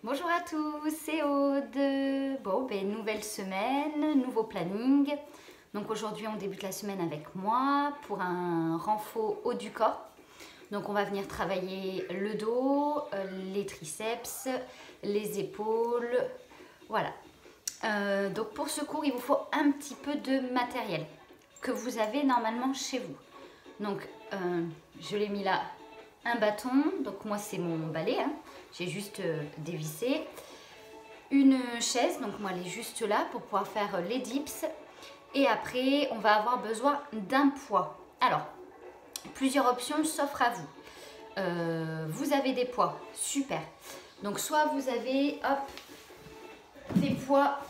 Bonjour à tous, c'est Aude. Bon, nouvelle semaine, nouveau planning. Donc aujourd'hui, on débute la semaine avec moi pour un renfort haut du corps. Donc on va venir travailler le dos, les triceps, les épaules, voilà. Donc pour ce cours, il vous faut un petit peu de matériel que vous avez normalement chez vous. Donc je l'ai mis là, un bâton, donc moi c'est mon balai, hein. J'ai juste dévissé. Une chaise, donc moi elle est juste là pour pouvoir faire les dips. Et après on va avoir besoin d'un poids. Alors, plusieurs options s'offrent à vous. Vous avez des poids, super. Donc soit vous avez, hop, des poids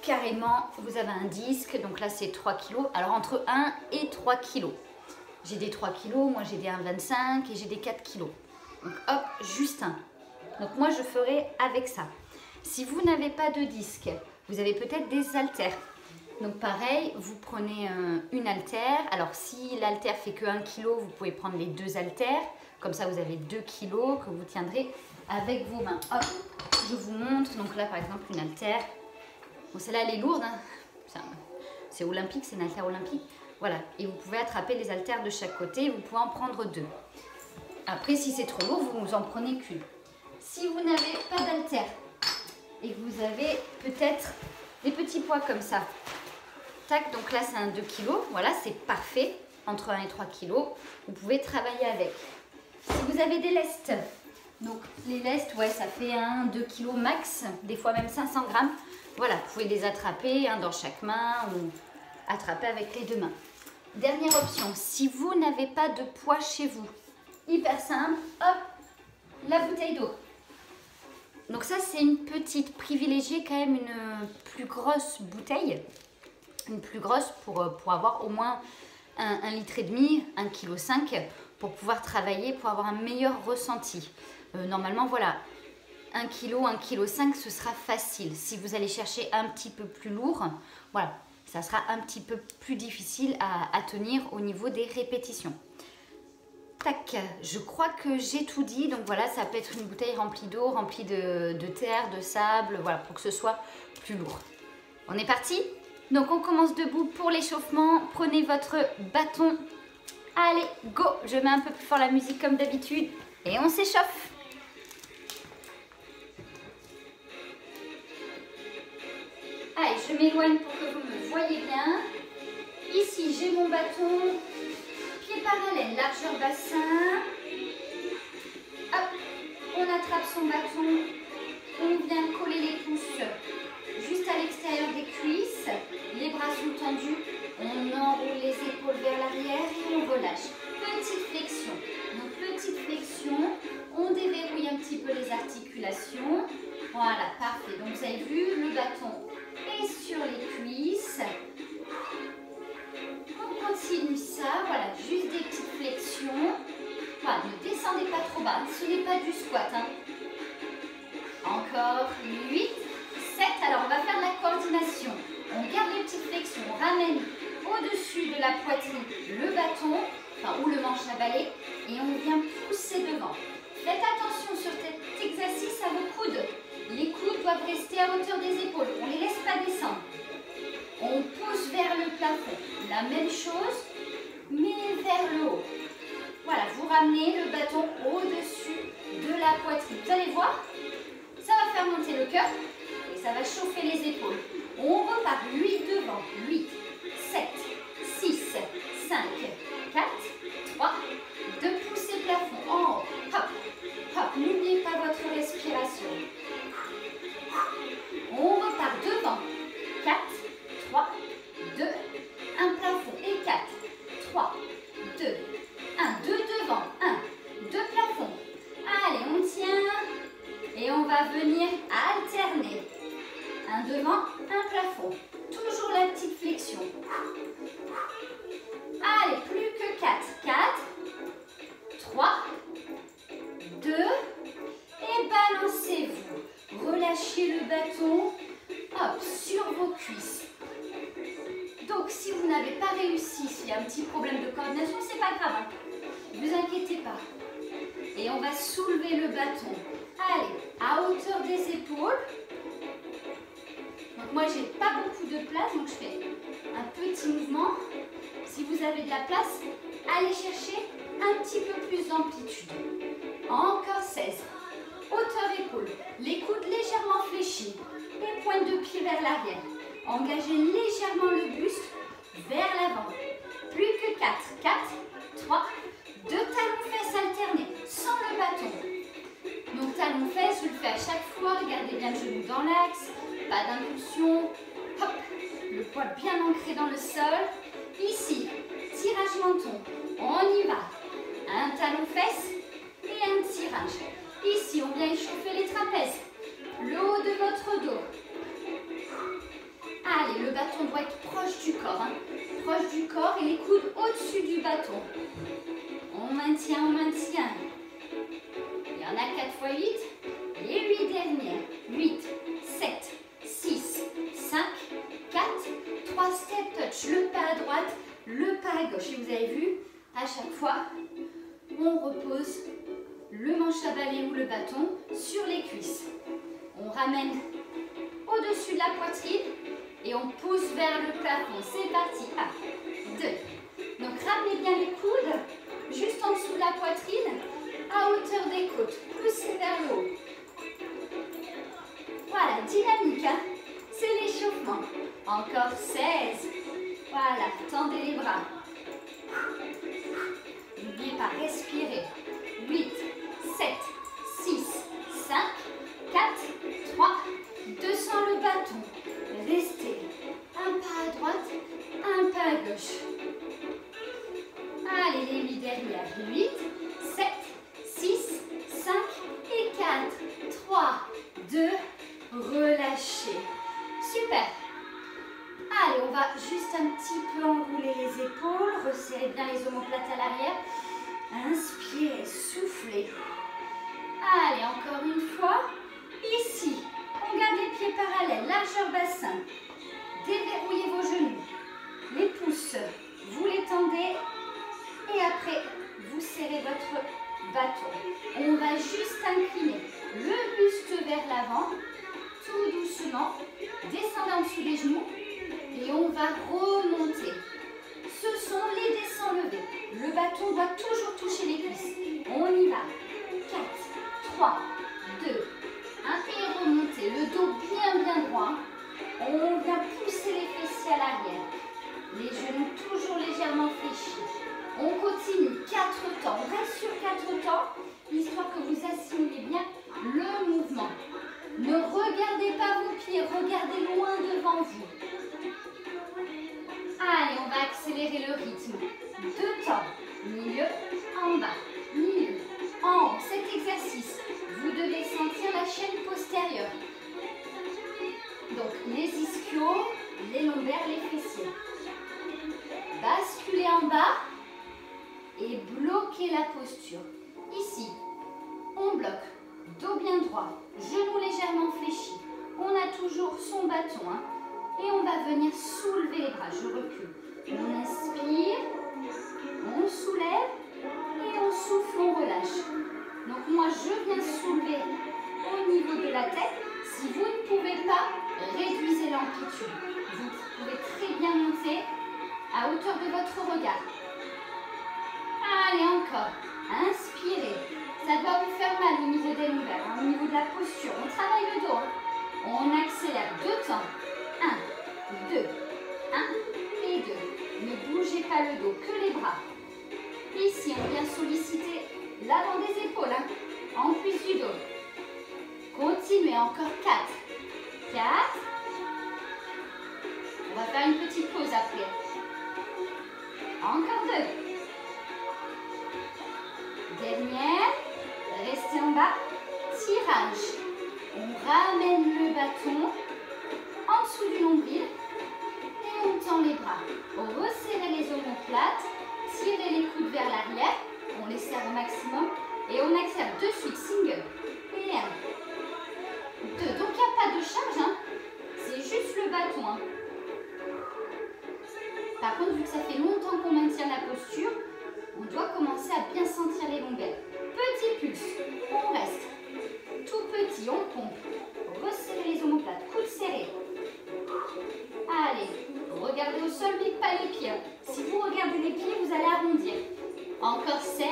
carrément, vous avez un disque, donc là c'est 3 kg. Alors entre 1 et 3 kg. J'ai des 3 kg, moi j'ai des 1,25 et j'ai des 4 kg. Donc hop, juste un. Donc moi je ferai avec ça. Si vous n'avez pas de disque, vous avez peut-être des haltères. Donc pareil, vous prenez une haltère. Alors si l'haltère fait que 1 kg, vous pouvez prendre les deux haltères. Comme ça vous avez 2 kg que vous tiendrez avec vos mains. Hop, je vous montre. Donc là par exemple une haltère. Bon, celle-là elle est lourde, hein. C'est olympique, c'est une haltère olympique. Voilà, et vous pouvez attraper les haltères de chaque côté. Vous pouvez en prendre deux. Après si c'est trop lourd, vous en prenez qu'une. Si vous n'avez pas d'haltère et que vous avez peut-être des petits poids comme ça, tac, donc là c'est un 2 kg, voilà, c'est parfait, entre 1 et 3 kg, vous pouvez travailler avec. Si vous avez des lestes, donc les lestes, ouais, ça fait 2 kg max, des fois même 500 grammes, voilà, vous pouvez les attraper dans chaque main ou attraper avec les deux mains. Dernière option, si vous n'avez pas de poids chez vous, hyper simple, hop, la bouteille d'eau. Donc ça c'est une petite, privilégiée quand même une plus grosse bouteille, une plus grosse pour avoir au moins 1,5 litre, 1,5 kg pour pouvoir travailler, pour avoir un meilleur ressenti. Normalement voilà, 1 kg, 1,5 kg ce sera facile. Si vous allez chercher un petit peu plus lourd, voilà, ça sera un petit peu plus difficile à tenir au niveau des répétitions. Tac, je crois que j'ai tout dit, donc voilà, ça peut être une bouteille remplie d'eau, remplie de terre, de sable, voilà, pour que ce soit plus lourd. On est parti? Donc on commence debout pour l'échauffement, prenez votre bâton, allez, go! Je mets un peu plus fort la musique comme d'habitude et on s'échauffe. Allez, je m'éloigne pour que vous me voyez bien. Ici, j'ai mon bâton. Pied parallèle, largeur bassin. Hop, on attrape son bâton. On vient coller les pouces juste à l'extérieur des cuisses. Les bras sont tendus. On enroule les épaules vers l'arrière et on relâche. Petite flexion. Donc petite flexion. On déverrouille un petit peu les articulations. Voilà, parfait. Donc vous avez vu, le bâton est sur les cuisses. On continue ça, voilà, juste des petites flexions. Voilà, ne descendez pas trop bas, ce n'est pas du squat. Encore 8, 7, alors on va faire de la coordination. On garde les petites flexions, on ramène au-dessus de la poitrine le bâton, ou le manche à balai, et on vient pousser devant. Faites attention sur cet exercice à vos coudes. Les coudes doivent rester à hauteur des épaules, on ne les laisse pas descendre. On pousse vers le plafond. La même chose, mais vers le haut. Voilà, vous ramenez le bâton au-dessus de la poitrine. Vous allez voir, ça va faire monter le cœur et ça va chauffer les épaules. On repart 8 devant. 8, 7, 6, 5, 4, 3, 2, poussez plafond. En haut, hop, hop. N'oubliez pas votre respiration. On repart devant. 4, 3, 2, 1 plafond et 4, 3, 2, 1, 2 devant, 1, 2 plafond. Allez, on tient et on va venir alterner. 1 devant, 1 plafond. Toujours la petite flexion. Allez, plus que 4, 4, 3, 2 et balancez-vous. Relâchez le bâton, hop, sur vos cuisses. Donc si vous n'avez pas réussi, s'il y a un petit problème de coordination, c'est pas grave, ne vous inquiétez pas. Et on va soulever le bâton. Allez, à hauteur des épaules. Donc moi, j'ai pas beaucoup de place, donc je fais un petit mouvement. Si vous avez de la place, allez chercher un petit peu plus d'amplitude. Encore 16. Hauteur épaule, les coudes légèrement fléchis, les pointes de pied vers l'arrière. Engagez légèrement le buste vers l'avant. Plus que 4. 4, 3, 2 talons-fesses alternés, sans le bâton. Donc talons-fesses, je le fais à chaque fois. Regardez bien le genou dans l'axe, pas d'impulsion. Hop, le poids bien ancré dans le sol. Ici, tirage menton, on y va. Un talon-fesses et un tirage. Ici, on vient échauffer les trapèzes, le haut de votre dos. Allez, le bâton doit être proche du corps, hein. Proche du corps et les coudes au-dessus du bâton. On maintient, on maintient. Il y en a 4 x 8, les 8 dernières. 8, 7, 6, 5, 4, 3 step touch. Le pas à droite, le pas à gauche. Et vous avez vu, à chaque fois, on repose le manche à balai ou le bâton sur les cuisses. On ramène au-dessus de la poitrine et on pousse vers le plafond. C'est parti. 1, 2. Donc ramenez bien les coudes juste en dessous de la poitrine, à hauteur des côtes. Poussez vers le haut. Voilà, dynamique, hein? C'est l'échauffement. Encore 16. Voilà, tendez les bras. N'oubliez pas, respirez. 8, 7, 6, 5, 4, 3, 2 sans le bâton. Restez. Un pas à droite, un pas à gauche. Allez, les 8 derrière. 8, 7, 6, 5 et 4, 3, 2, relâchez. Super. Allez, on va juste un petit peu enrouler les épaules, resserrer bien les omoplates à l'arrière. Inspirez, soufflez. Allez, encore une fois. Ici, on garde les pieds parallèles, largeur bassin. Déverrouillez vos genoux. Les pouces, vous les tendez. Et après, vous serrez votre bâton. On va juste incliner le buste vers l'avant, tout doucement. Descendez en dessous des genoux. Et on va remonter. Ce sont les descends levés. Le bâton doit toujours toucher les cuisses. On y va. 4, 3, 2, 1 et remontez. Le dos bien droit. On vient pousser les fessiers à l'arrière. Les genoux toujours légèrement fléchis. On continue 4 temps. On reste sur 4 temps, histoire que vous assimilez bien le mouvement. Ne regardez pas vos pieds, regardez loin devant vous. Allez, on va accélérer le rythme. 2 temps. Milieu, en bas. Milieu, en haut. Cet exercice, vous devez sentir la chaîne postérieure. Donc, les ischios, les lombaires, les fessiers. Basculez en bas et bloquez la posture. Ici, on bloque. Dos bien droit, genoux légèrement fléchis. On a toujours son bâton, hein. Et on va venir soulever les bras. Je recule. On inspire, on soulève et on souffle, on relâche. Donc moi, je viens soulever au niveau de la tête. Si vous ne pouvez pas, réduisez l'amplitude. Vous pouvez très bien monter à hauteur de votre regard. Allez, encore. Inspirez. Ça doit vous faire mal au niveau des lombaires, hein, au niveau de la posture. On travaille le dos. Hein. On accélère 2 temps. 1, 2, 1 et 2. Ne bougez pas le dos, que les bras. Ici, on vient solliciter l'avant des épaules, hein, en cuisse du dos. Continuez, encore 4. 4. On va faire une petite pause après. Encore 2. Dernière. Restez en bas. Tirage. On ramène le bâton en dessous du nombril et on tend les bras. Resserrez les omoplates, tirez les coudes vers l'arrière, on les serre au maximum et on accélère de suite, single. Et 1, 2. Donc il n'y a pas de charge, hein. C'est juste le bâton. Hein. Par contre, vu que ça fait longtemps qu'on maintient la posture, on doit commencer à bien sentir les lombaires. Petit pulse, on reste. Tout petit, on pompe. Encore 16,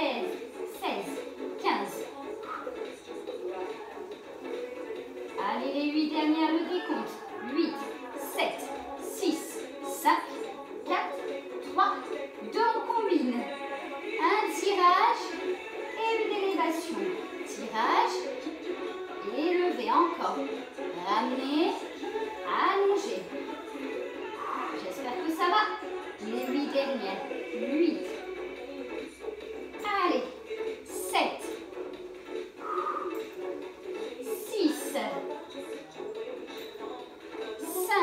16, 15. Allez, les 8 dernières, le décompte. 8, 7, 6, 5, 4, 3, 2, on combine. Un tirage et une élévation. Tirage, élevé encore. Ramener, allonger. J'espère que ça va. Les 8 dernières. 8. Allez. 7. 6. 5.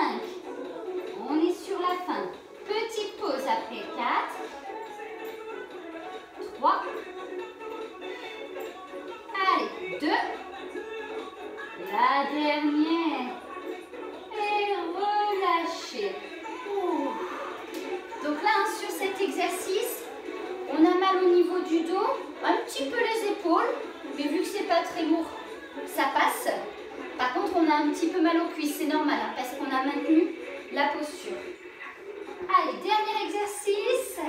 On est sur la fin. Petite pause après. 4. 3. Allez. 2. La dernière. Et relâchez. Donc là, sur cet exercice, on a mal au niveau du dos, un petit peu les épaules, mais vu que c'est pas très lourd, ça passe. Par contre, on a un petit peu mal aux cuisses, c'est normal, hein, parce qu'on a maintenu la posture. Allez, dernier exercice.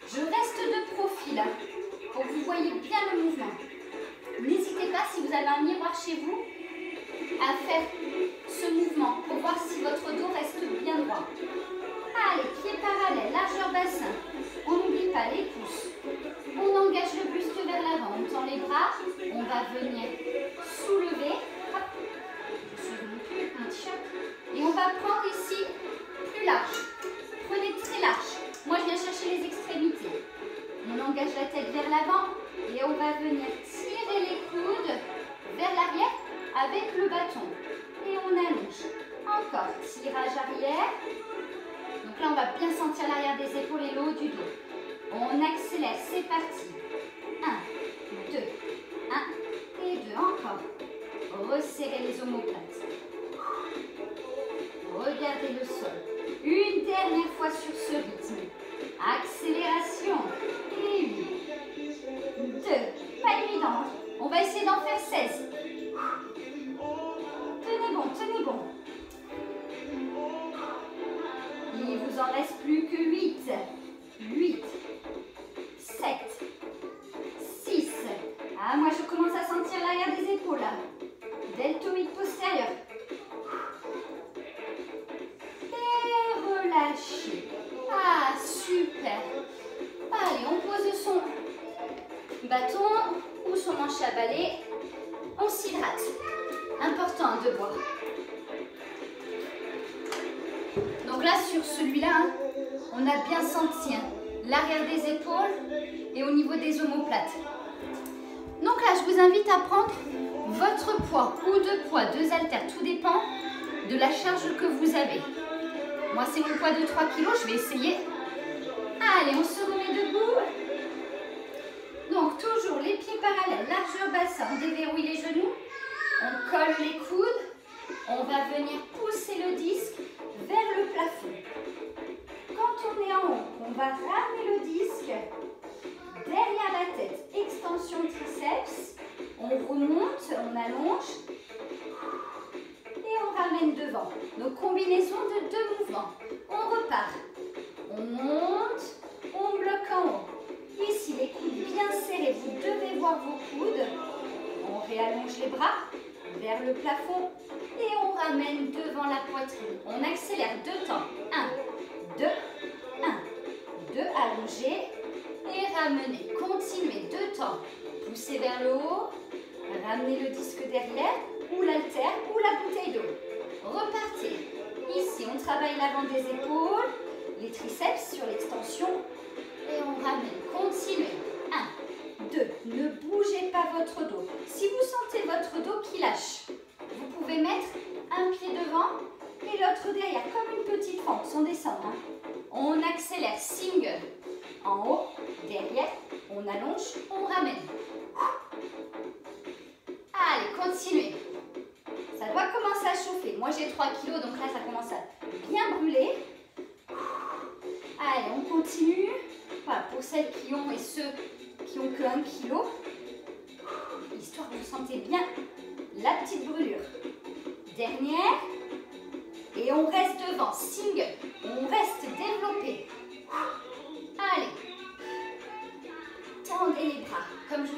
Je reste de profil, hein, pour que vous voyez bien le mouvement. N'hésitez pas, si vous avez un miroir chez vous, à faire ce mouvement pour voir si votre dos reste bien droit. Allez, pieds parallèles, largeur bassin. On n'oublie pas les pouces. On engage le buste vers l'avant. On tend les bras. On va venir soulever. Hop. Je souleve plus mon t-shirt. Et on va prendre ici plus large. Prenez très large. Moi, je viens chercher les extrémités. On engage la tête vers l'avant. Et on va venir tirer les coudes vers l'arrière avec le bâton. Et on allonge. Encore, tirage arrière. Donc là, on va bien sentir l'arrière des épaules et le haut du dos. On accélère, c'est parti. 1, 2, 1 et 2. Encore. Resserrez les omoplates. Regardez le sol. Une dernière fois sur ce rythme. Accélération. Et 8, 2. Pas évident. On va essayer d'en faire 16. Tenez bon, tenez bon. Il vous en reste plus que 8. 8, 7, 6. Ah, moi je commence à sentir l'arrière des épaules là. Deltoïde postérieur. Et relâchez. Ah, super. Allez, on pose son bâton ou son manche à balai. On s'hydrate. Important de boire. Donc là, sur celui-là, hein, on a bien senti l'arrière des épaules et au niveau des omoplates. Donc là, je vous invite à prendre votre poids ou deux poids, deux haltères. Tout dépend de la charge que vous avez. Moi, c'est mon poids de 3 kg. Je vais essayer. Allez, on se remet debout. Donc, toujours les pieds parallèles, largeur bassin. On déverrouille les genoux. On colle les coudes. On va venir pousser le disque vers le plafond. Quand on est en haut, on va ramener le disque derrière la tête. Extension triceps. On remonte, on allonge. Et on ramène devant. Donc, combinaison de deux mouvements. On repart. On monte, on bloque en haut. Ici, les coudes bien serrés. Vous devez voir vos coudes. On réallonge les bras vers le plafond. Et on ramène devant la poitrine. On accélère 2 temps. 1, 2, 1, 2. Allongez et ramenez. Continuez 2 temps. Poussez vers le haut. Ramenez le disque derrière ou l'haltère ou la bouteille d'eau. Repartez. Ici, on travaille l'avant des épaules, les triceps sur l'extension. Et on ramène. Continuez. 1, 2. Ne bougez pas votre dos. Si vous sentez votre dos qui lâche, vous pouvez mettre un pied devant et l'autre derrière, comme une petite fente, sans descendre. On accélère, single, en haut, derrière, on allonge, on ramène. Allez, continuez. Ça doit commencer à chauffer. Moi, j'ai 3 kg, donc là, ça commence à bien brûler. Allez, on continue. Voilà, pour celles qui ont et ceux qui ont que 1 kg, histoire que vous sentez bien la petite brûlure. Dernière. Et on reste devant. Single. On reste développé. Allez.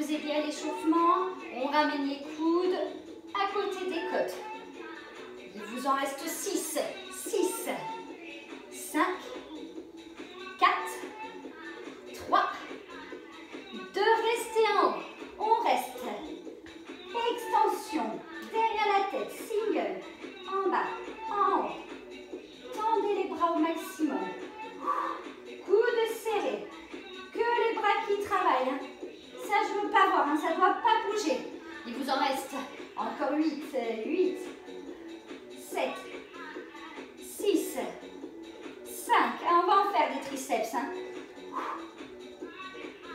vous aider à l'échauffement, on ramène les coudes à côté des côtes. Il vous en reste 6, 6, 5, 4, 3, 2, restez en haut. On reste. Extension, derrière la tête, single, en bas, en haut. Tendez les bras au maximum. Coudes serrés. Que les bras qui travaillent. Hein. Ça, je ne veux pas voir, hein. Ça ne doit pas bouger. Il vous en reste encore 8, 8, 7, 6, 5. On va en faire des triceps. Hein.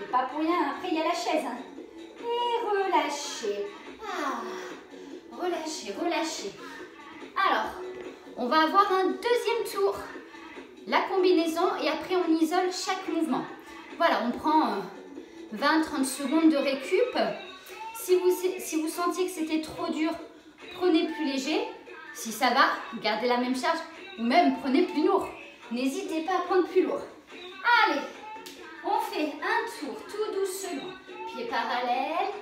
Et pas pour rien, après il y a la chaise. Hein. Et relâchez. Ah, relâchez, relâchez. Alors, on va avoir un deuxième tour. La combinaison et après on isole chaque mouvement. Voilà, on prend 20-30 secondes de récup. Si vous sentiez que c'était trop dur, prenez plus léger. Si ça va, gardez la même charge ou même prenez plus lourd. N'hésitez pas à prendre plus lourd. Allez, on fait un tour tout doucement. Pieds parallèles,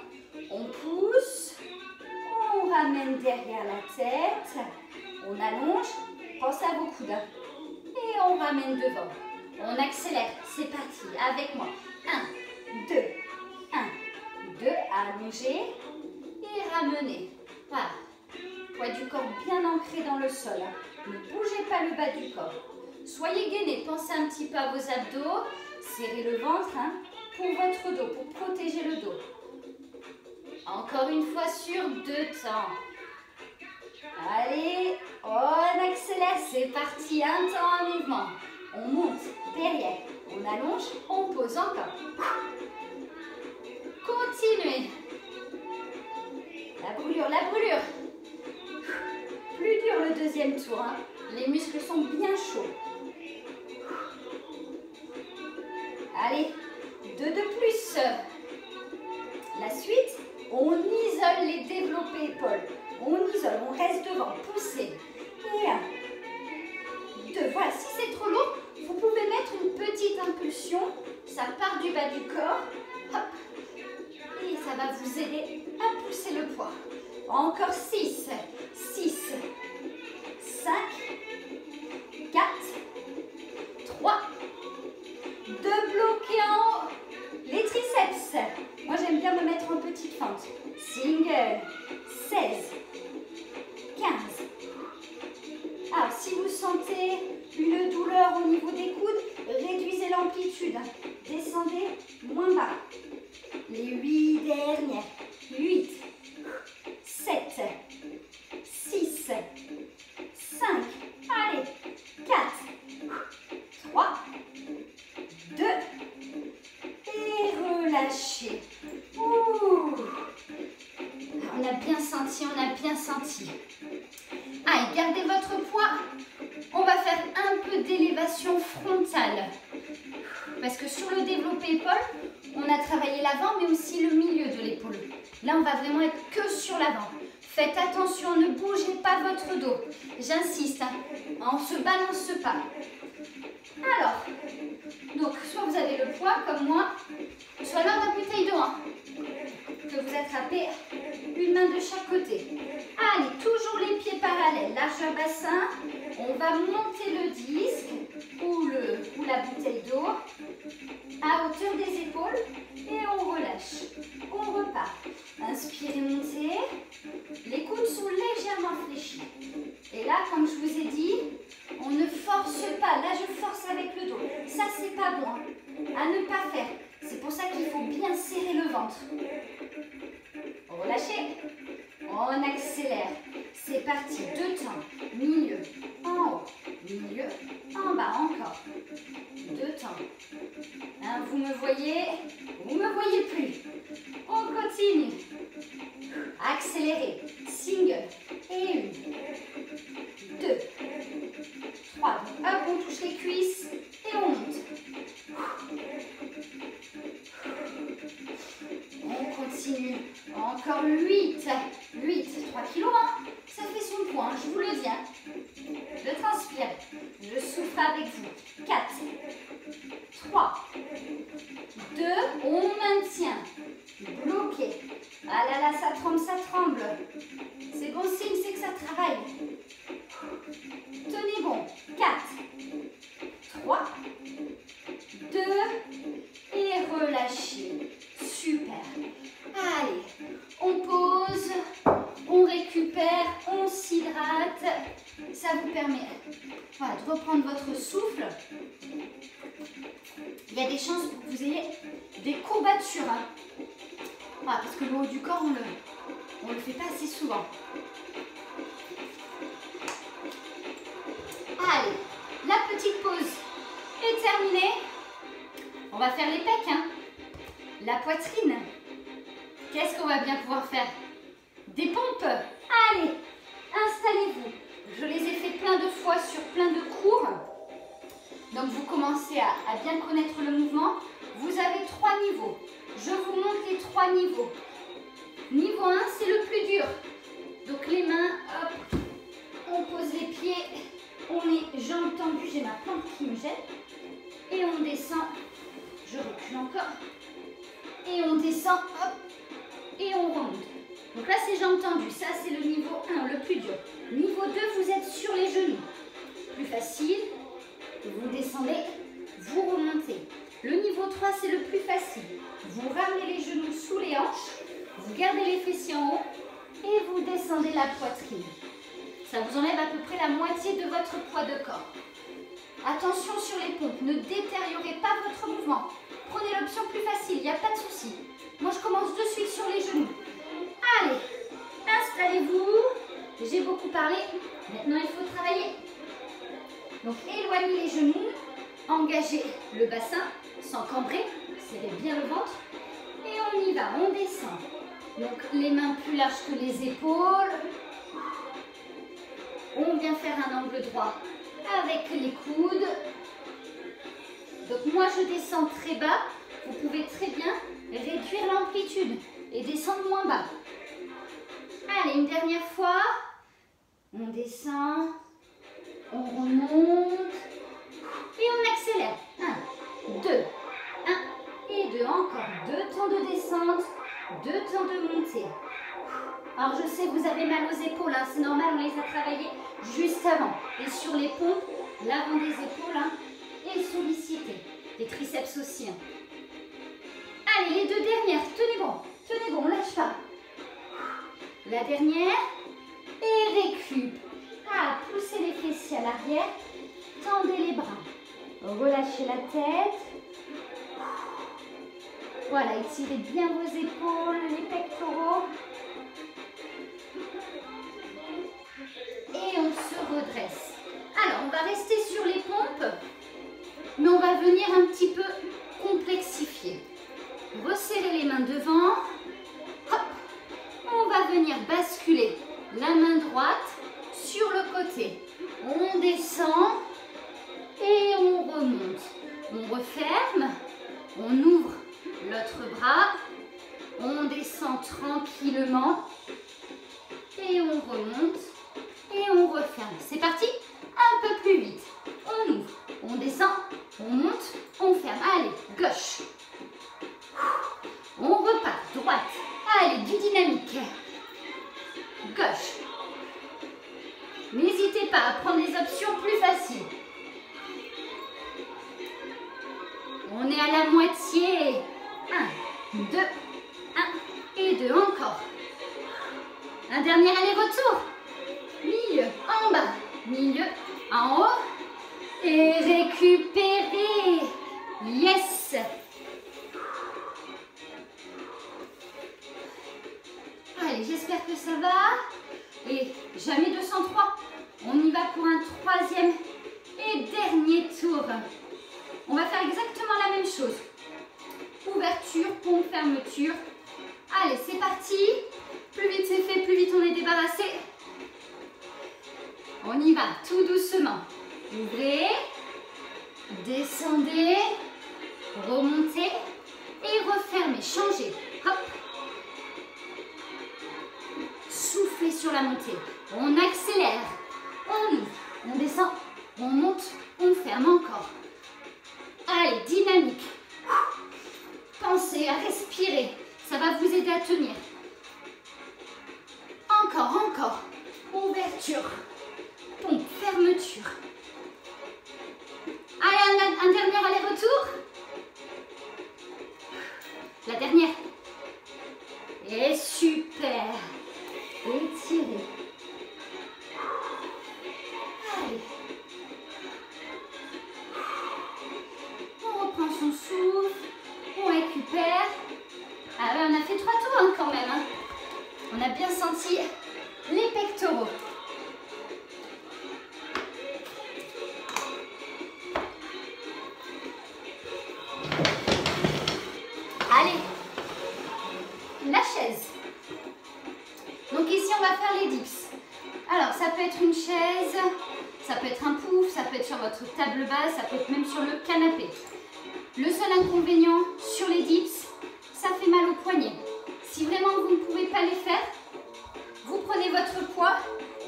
on pousse, on ramène derrière la tête, on allonge, pensez à vos coudes. Et on ramène devant. On accélère, c'est parti, avec moi. 1, 2, 1, 2, allongez et ramenez. Voilà. Poids du corps bien ancré dans le sol. Ne bougez pas le bas du corps. Soyez gainés, pensez un petit peu à vos abdos. Serrez le ventre pour votre dos, pour protéger le dos. Encore une fois sur 2 temps. Allez, on accélère, c'est parti. Un temps, un mouvement. On monte derrière, on allonge, on pose encore. Continuez. La brûlure, la brûlure. Plus dur le deuxième tour. Hein. Les muscles sont bien chauds. Allez, 2 de plus. La suite, on isole les développés épaules. On isole, on reste devant, poussez. Et 1, 2, voilà, si c'est trop lourd, vous pouvez mettre une petite impulsion. Ça part du bas du corps. Hop. Et ça va vous aider à pousser le poids. Encore 6, 6, 5, 4, 3, 2 bloqués en haut. Les triceps. Moi, j'aime bien me mettre en petite fente. Single, 16, 15. Alors, si vous sentez une douleur au niveau des coudes, réduisez l'amplitude. Descendez moins bas. Les 8 dernières. 8, 7, 6, 5, allez, 4, 3, 2, et relâchez. Ouh. On a bien senti, on a bien senti. Allez, gardez votre poids. On va faire un peu d'élévation frontale. Parce que sur le développé épaule, on a travaillé l'avant, mais aussi le milieu de l'épaule. Là, on va vraiment être que sur l'avant. Faites attention, ne bougez pas votre dos. J'insiste, hein, on ne se balance pas. Alors, donc, soit vous avez le poids, comme moi, soit lors la bouteille d'eau, hein, que vous attrapez une main de chaque côté. Allez, toujours les pieds parallèles, largeur bassin. On va monter le disque ou la bouteille d'eau à hauteur des épaules et on relâche. On repart. Inspirez, montez. Les coudes sont légèrement fléchis. Et là, comme je vous ai dit, on ne force pas. Là, je force avec le dos. Ça, c'est pas bon. Hein, à ne pas faire. C'est pour ça qu'il faut bien serrer le ventre. Relâchez. On accélère. C'est parti. 2 temps. Milieu, en haut. Milieu, en bas. Encore. 2 temps. Hein, vous me voyez? Vous me voyez plus. On continue. Accélérez. Single. Et 1. 2. 3. Hop, on touche les cuisses. Et on monte. On continue. Encore 8. 8. 3 kilos, hein. Ça fait son poids, hein, je vous le dis. Hein. Je transpire. Je souffle avec vous. 4. 3. 2. On maintient. Bloquez Ah là là, ça tremble, ça tremble. C'est bon signe, c'est que ça travaille. Tenez bon. 4, 3, 2 et relâchez. Super. Allez, on pose, on récupère, on s'hydrate. Ça vous permet voilà, de reprendre votre souffle. Il y a des chances pour que vous ayez des courbatures. Hein. Voilà, parce que le haut du corps, on le fait pas assez souvent. Allez, la petite pause est terminée. On va faire les pecs, hein. La poitrine. Qu'est-ce qu'on va bien pouvoir faire? Des pompes. Allez, installez-vous. Je les ai fait plein de fois sur plein de cours. Donc vous commencez à bien connaître le mouvement. Vous avez 3 niveaux. Je vous montre les 3 niveaux. Niveau 1, c'est le plus dur. Donc les mains, hop, on pose les pieds, on est jambes tendues, j'ai ma plante qui me gêne. Et on descend, je recule encore. Et on descend, hop, et on remonte. Donc là, c'est jambes tendues. Ça, c'est le niveau 1, le plus dur. Niveau 2, vous êtes sur les genoux. Plus facile. Vous descendez, vous remontez. Le niveau 3, c'est le plus facile. Vous ramenez les genoux sous les hanches, vous gardez les fessiers en haut et vous descendez la poitrine. Ça vous enlève à peu près la moitié de votre poids de corps. Attention sur les pompes, ne détériorez pas votre mouvement. Prenez l'option plus facile, il n'y a pas de souci. Moi, je commence de suite sur les genoux. Allez, installez-vous. J'ai beaucoup parlé, maintenant il faut travailler. Donc, éloignez les genoux, engagez le bassin sans cambrer, serrez bien le ventre. Et on y va, on descend. Donc, les mains plus larges que les épaules. On vient faire un angle droit avec les coudes. Donc, moi, je descends très bas. Vous pouvez très bien réduire l'amplitude et descendre moins bas. Allez, une dernière fois. On descend. On remonte. Et on accélère. 1, 2, 1 et 2. Encore 2 temps de descente, 2 temps de montée. Alors je sais, vous avez mal aux épaules, hein, c'est normal, on les a travaillées juste avant. Et sur les pompes, l'avant des épaules hein, est sollicité. Les triceps aussi. Hein. Allez, les 2 dernières, tenez bon, on lâche pas. La dernière, et récup. Ah, poussez les fessiers à l'arrière, tendez les bras. Relâchez la tête. Voilà, étirez bien vos épaules, les pectoraux. Et on se redresse. Alors, on va rester sur les pompes, mais on va venir un petit peu complexifier. Resserrez les mains devant. Hop. On va venir basculer la main droite sur le côté. On descend et on remonte. On referme, on ouvre l'autre bras, on descend tranquillement et on remonte et on referme. C'est parti? Un peu plus vite. On ouvre, on descend, on monte, on ferme. Allez, gauche. On repart, droite. Allez, du dynamique. Gauche. N'hésitez pas à prendre les options plus faciles. On est à la moitié. 1, 2, 1 et 2. Encore. Un dernier aller-retour. Milieu, en bas. Milieu, en haut. Et récupérez. Yes. Allez, j'espère que ça va. Et jamais 203. On y va pour un 3e et dernier tour. On va faire exactement la même chose. Ouverture, pompe, fermeture. Allez, c'est parti. Plus vite c'est fait, plus vite on est débarrassé. On y va, tout doucement. Ouvrez, descendez, remontez et refermez. Changez. Hop. Soufflez sur la montée. On accélère. On ouvre, on descend, on monte, on ferme encore. Allez, dynamique. Pensez à respirer. Ça va vous aider à tenir. ouverture, pompe, fermeture. Allez, un dernier aller-retour. La dernière. Et super. Étirez. Allez. On reprend son souffle. On récupère. Ah ouais, on a fait 3 tours hein, quand même. Hein. On a bien senti les pectoraux. Allez, la chaise. Donc ici, on va faire les dips. Alors, ça peut être une chaise, ça peut être un pouf, ça peut être sur votre table basse, ça peut être même sur le canapé. Le seul inconvénient sur les dips, ça fait mal au poignet. Si vraiment vous ne pouvez pas les faire, vous prenez votre poids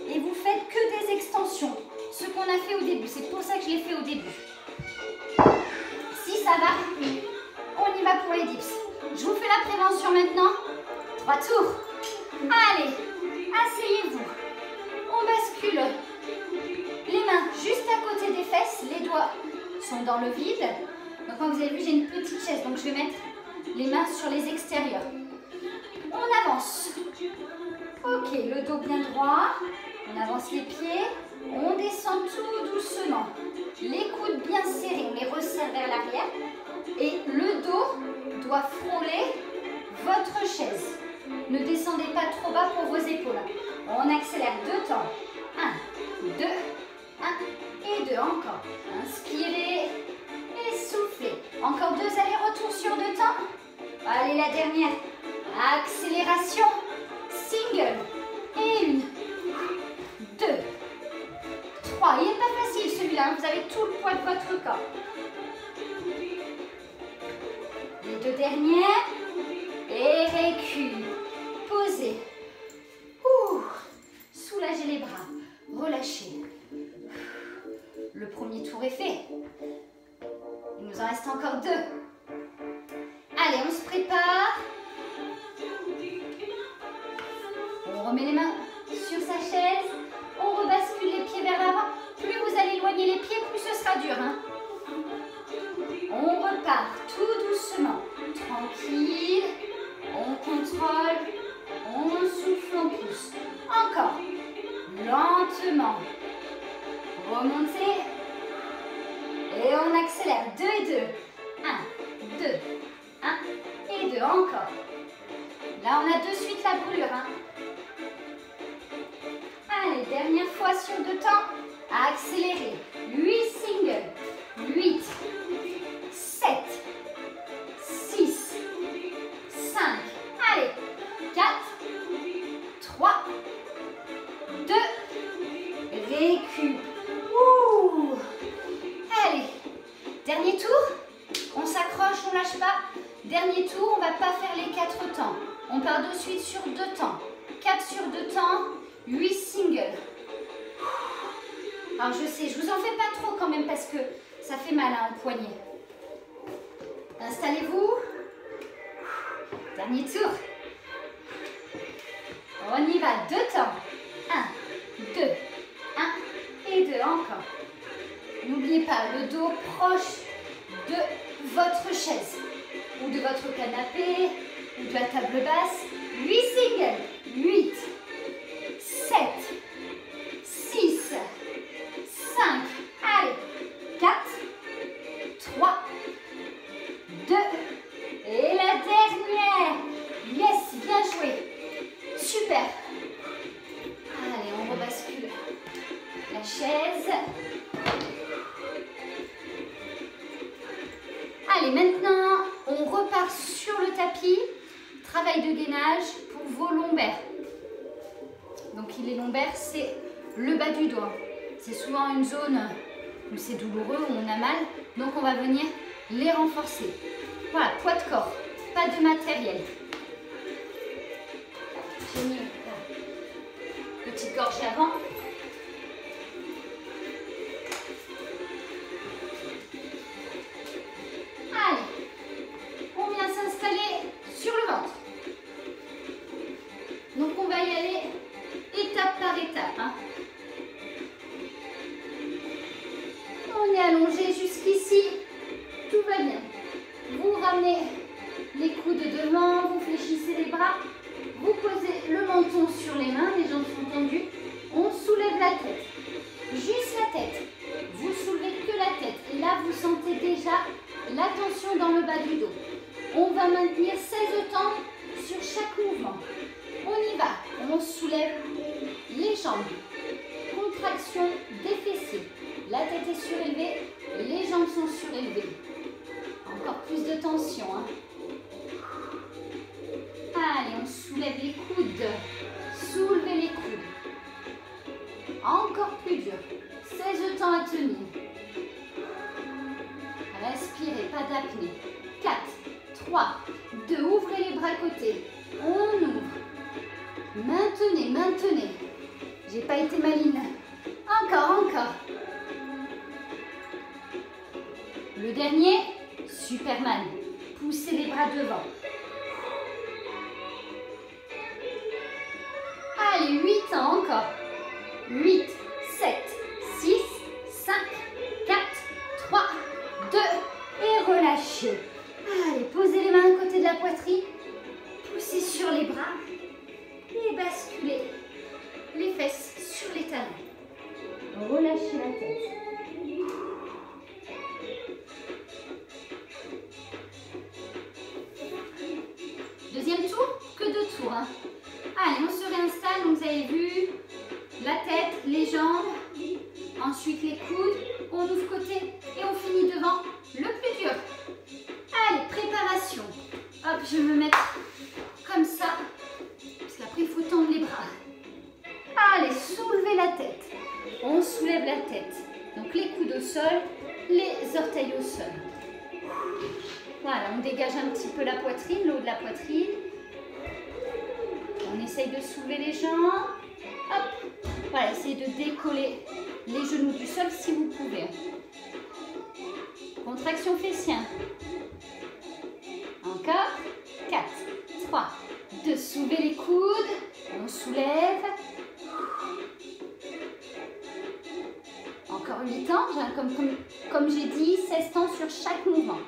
et vous faites que des extensions. Ce qu'on a fait au début, c'est pour ça que je l'ai fait au début. Si ça va, on y va pour les dips. Je vous fais la prévention maintenant. 3 tours. Allez, asseyez-vous. On bascule. Les mains juste à côté des fesses. Les doigts sont dans le vide. Donc comme vous avez vu, j'ai une petite chaise. Donc je vais mettre les mains sur les extérieurs. On avance. Ok, le dos bien droit. On avance les pieds. On descend tout doucement. Les coudes bien serrés. On les resserre vers l'arrière. Et le dos doit frôler votre chaise. Ne descendez pas trop bas pour vos épaules. On accélère 2 temps. 1, 2, 1 et 2. Encore. Inspirez et soufflez. Encore 2 allers-retours sur 2 temps. Allez, la dernière. Accélération. Single. Et 1, 2, 3. Il n'est pas facile celui-là. Vous avez tout le poids de votre corps. Les 2 dernières. Et récup. Posez. Soulagez les bras. Relâchez. Le premier tour est fait. Il nous en reste encore 2. Allez, on se prépare. On remet les mains sur sa chaise. On rebascule les pieds vers l'avant. Plus vous allez éloigner les pieds, plus ce sera dur. Hein. On repart tout doucement. Tranquille. On contrôle. On souffle, on pousse. Encore. Lentement. Remontez. Et on accélère. 2 et 2. 1, 2, 1 et 2. Encore. Là, on a de suite la brûlure. Hein. Allez, dernière fois sur 2 temps. Accélérez. 8 singles. 8, 7, 6, 5. Allez. 4, 3, 2, récup. Ouh. Allez, dernier tour. On s'accroche, on lâche pas. Dernier tour, on va pas faire les 4 temps. On part de suite sur 2 temps. 4 sur 2 temps, 8 singles. Alors je sais, je vous en fais pas trop quand même parce que ça fait mal hein, au poignet. Installez-vous. Dernier tour. On y va, 2 temps. 1, 2, 1 et 2. Encore. N'oubliez pas, le dos proche de votre chaise ou de votre canapé ou de la table basse. 8 singles. 8, 7, 6, 5. Allez. 4, 3, 2. Et la dernière. Yes, bien joué. Super. Allez, on rebascule la chaise. Allez, maintenant, on repart sur le tapis. Travail de gainage pour vos lombaires. Donc, les lombaires, c'est le bas du doigt. C'est souvent une zone où c'est douloureux, où on a mal. Donc, on va venir les renforcer. Voilà, poids de corps, pas de matériel. J'ai mis la petite gorgée avant. Allez, on vient s'installer sur le ventre. Donc on va y aller étape par étape. Hein. allongé jusqu'ici, tout va bien. Vous ramenez les coudes devant, vous fléchissez les bras, vous posez le menton sur les mains, les jambes sont tendues, on soulève la tête, juste la tête. Vous soulevez que la tête et là vous sentez déjà la tension dans le bas du dos. On va maintenir 16 temps sur chaque mouvement. On y va, on soulève les jambes, contraction des fessiers, la tête est surélevée, les jambes sont surélevées. Encore plus de tension. Hein. Allez, on soulève les coudes, soulevez les coudes. Encore plus dur, 16 temps à tenir. Respirez, pas d'apnée. 4, 3, 2, ouvrez les bras côté. On ouvre. Maintenez, maintenez. J'ai pas été maline. Encore, encore. Le dernier, Superman. Poussez les bras devant. Allez, 8 ans encore. 8, 7, 6, 5, 4, 3, 2 et relâchez. Allez, posez les mains à côté de la poitrine. Poussez sur les bras et basculez les fesses sur les talons. Relâchez la tête. Deuxième tour, que 2 tours. Hein. Allez, on se réinstalle. Donc, vous avez vu la tête, les jambes, ensuite les coudes. On ouvre côté et on finit devant le plus dur. Allez, préparation. Hop, je vais me mettre comme ça. Parce qu'après, il faut tendre les bras. Allez, soulevez la tête. On soulève la tête. Donc, les coudes au sol, les orteils au sol. Voilà, on dégage un petit peu la poitrine, le haut de la poitrine. On essaye de soulever les jambes. Hop. Voilà, essayez de décoller les genoux du sol si vous pouvez. Contraction fessienne. Encore. 4, 3, 2. Soulevez les coudes. On soulève. Encore 8 temps. Comme j'ai dit, 16 temps sur chaque mouvement.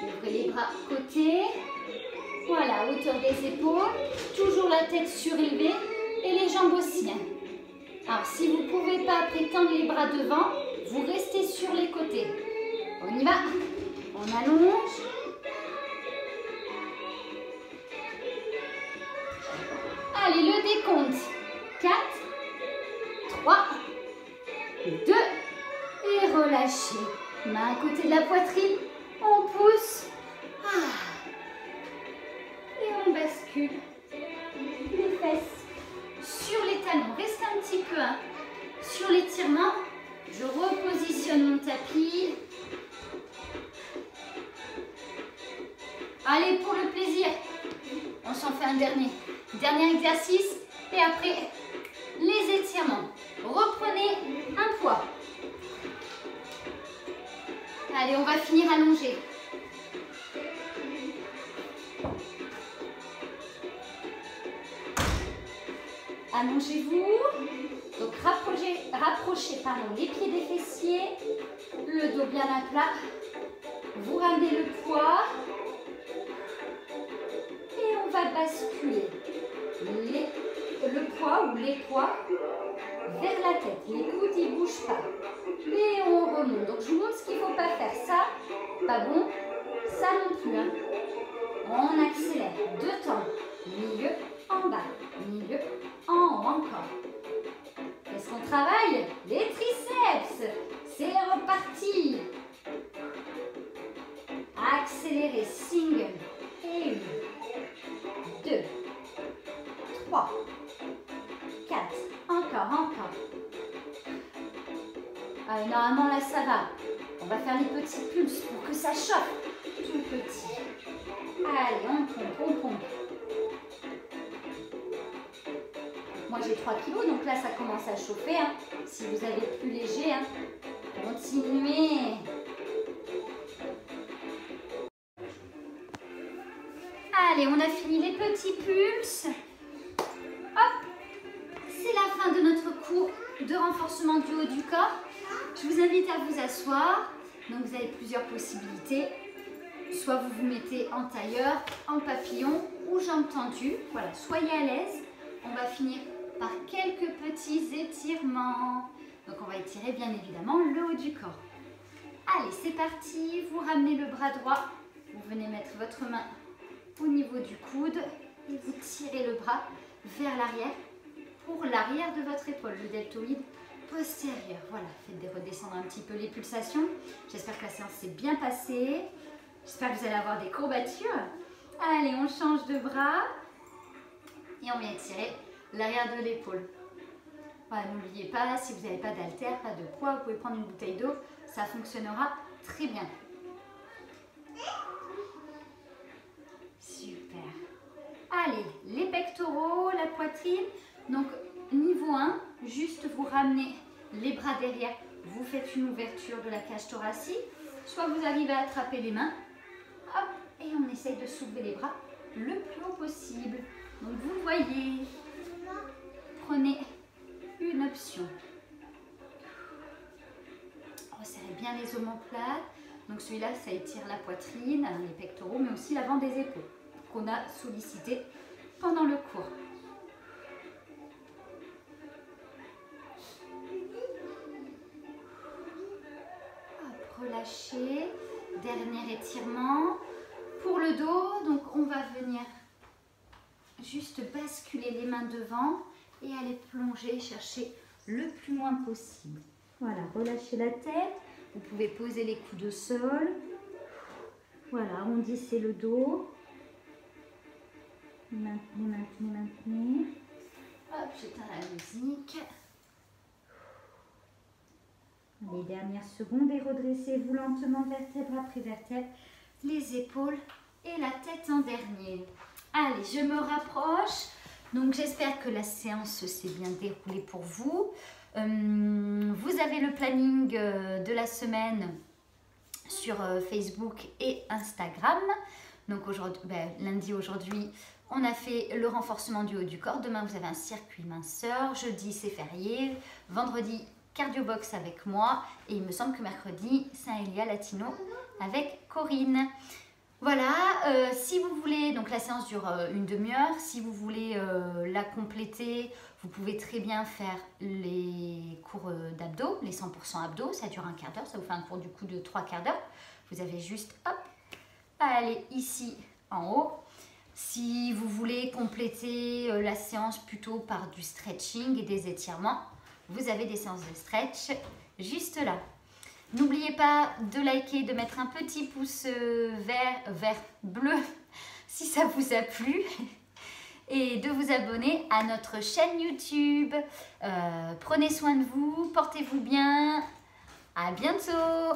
Ouvrez les bras côté. Voilà, hauteur des épaules. Toujours la tête surélevée et les jambes aussi. Alors, si vous ne pouvez pas prétendre les bras devant, vous restez sur les côtés. On y va. On allonge. Allez, le décompte. 4, 3, 2 et relâchez. Main à côté de la poitrine. On pousse. Et on bascule les fesses sur les talons. Restez un petit peu hein, sur l'étirement. Je repositionne mon tapis. Allez, pour le plaisir, on s'en fait un dernier. Dernier exercice et après, les étirements. Reprenez un poids. Allez, on va finir allongé. Allongez-vous. Donc rapprochez les pieds des fessiers, le dos bien à plat. Vous ramenez le poids et on va basculer le poids ou les poids vers la tête. Les coudes ils ne bougent pas. Et on remonte. Donc je vous montre ce qu'il ne faut pas faire. Ça, pas bon. Ça non plus. Hein. On accélère. 2 temps. Milieu, en bas. Milieu, en haut. Encore. Est-ce qu'on travaille? Les triceps. C'est reparti. Accélérez. Single. Et 1, 2, 3, 4. Encore. Normalement là ça va. On va faire les petits pulses pour que ça chauffe. Tout petit. Allez, on pompe. Moi j'ai 3 kilos, donc là ça commence à chauffer. Hein. Si vous avez plus léger, hein. Continuez. Allez, on a fini les petits pulses. Hop, c'est la fin de notre cours de renforcement du haut du corps. Je vous invite à vous asseoir. Donc vous avez plusieurs possibilités. Soit vous vous mettez en tailleur, en papillon ou jambes tendues. Voilà, soyez à l'aise. On va finir par quelques petits étirements. Donc on va étirer bien évidemment le haut du corps. Allez, c'est parti. Vous ramenez le bras droit. Vous venez mettre votre main au niveau du coude et vous tirez le bras vers l'arrière pour l'arrière de votre épaule, le deltoïde postérieur. Voilà, faites redescendre un petit peu les pulsations. J'espère que la séance s'est bien passée. J'espère que vous allez avoir des courbatures. Allez, on change de bras et on vient tirer l'arrière de l'épaule. Voilà, n'oubliez pas, si vous n'avez pas d'haltère, pas de poids, vous pouvez prendre une bouteille d'eau. Ça fonctionnera très bien. Super. Allez, les pectoraux, la poitrine. Donc, niveau 1, juste vous ramenez les bras derrière. Vous faites une ouverture de la cage thoracique. Soit vous arrivez à attraper les mains. Hop, et on essaye de soulever les bras le plus haut possible. Donc, vous le voyez. Prenez une option. Resserrez bien les omoplates. Donc celui-là, ça étire la poitrine, les pectoraux, mais aussi l'avant des épaules qu'on a sollicité pendant le cours. Hop, relâchez. Dernier étirement. Pour le dos, donc on va venir juste basculer les mains devant et aller plonger, chercher le plus loin possible. Voilà, relâchez la tête. Vous pouvez poser les coudes au sol. Voilà, arrondissez le dos. Maintenez, maintenez, maintenez. Hop, j'éteins la musique. Les dernières secondes et redressez-vous lentement vertèbre après vertèbre. Les épaules et la tête en dernier. Allez, je me rapproche. Donc j'espère que la séance s'est bien déroulée pour vous. Vous avez le planning de la semaine sur Facebook et Instagram. Donc aujourd'hui, lundi aujourd'hui, on a fait le renforcement du haut du corps. Demain, vous avez un circuit minceur. Jeudi, c'est férié. Vendredi, cardio box avec moi. Et il me semble que mercredi, Saint-Elia Latino avec Corinne. Voilà, si vous voulez, donc la séance dure une demi-heure, si vous voulez la compléter, vous pouvez très bien faire les cours d'abdos, les 100% abdos, ça dure un quart d'heure, ça vous fait un cours du coup de 3 quarts d'heure. Vous avez juste, hop, à aller ici en haut. Si vous voulez compléter la séance plutôt par du stretching et des étirements, vous avez des séances de stretch juste là. N'oubliez pas de liker, de mettre un petit pouce bleu si ça vous a plu et de vous abonner à notre chaîne YouTube. Prenez soin de vous, portez-vous bien, à bientôt.